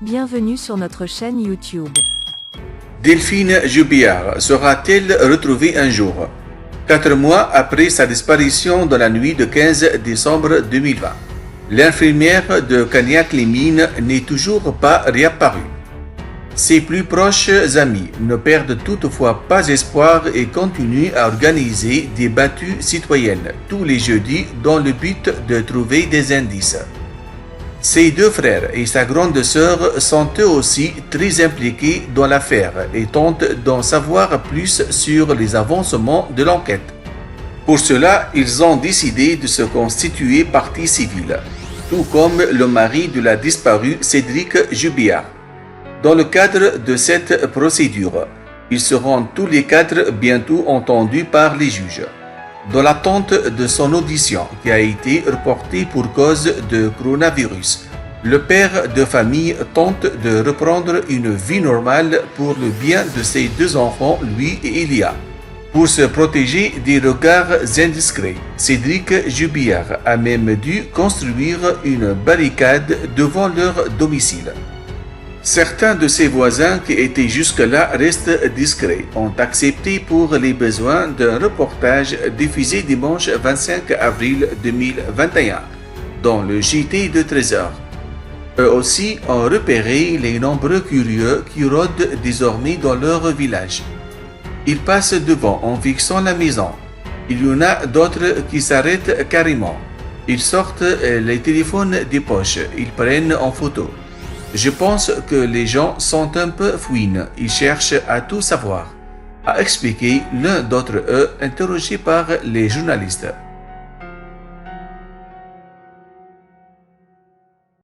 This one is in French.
Bienvenue sur notre chaîne YouTube. Delphine Jubiard sera-t-elle retrouvée un jour? 4 mois après sa disparition dans la nuit de 15 décembre 2020, l'infirmière de Cagnac-les-Mines n'est toujours pas réapparue. Ses plus proches amis ne perdent toutefois pas espoir et continuent à organiser des battues citoyennes tous les jeudis dans le but de trouver des indices. Ses 2 frères et sa grande sœur sont eux aussi très impliqués dans l'affaire et tentent d'en savoir plus sur les avancements de l'enquête. Pour cela, ils ont décidé de se constituer partie civile, tout comme le mari de la disparue Cédric Jubiard. Dans le cadre de cette procédure, ils seront tous les 4 bientôt entendus par les juges. Dans l'attente de son audition qui a été reportée pour cause de coronavirus, le père de famille tente de reprendre une vie normale pour le bien de ses 2 enfants, lui et Elia. Pour se protéger des regards indiscrets, Cédric Jubiard a même dû construire une barricade devant leur domicile. Certains de ses voisins qui étaient jusque-là restent discrets ont accepté pour les besoins d'un reportage diffusé dimanche 25 avril 2021 dans le JT de 13h. Eux aussi ont repéré les nombreux curieux qui rôdent désormais dans leur village. Ils passent devant en fixant la maison. Il y en a d'autres qui s'arrêtent carrément. Ils sortent les téléphones des poches, ils prennent en photo. Je pense que les gens sont un peu fouines, ils cherchent à tout savoir, a expliqué l'un d'entre eux interrogé par les journalistes.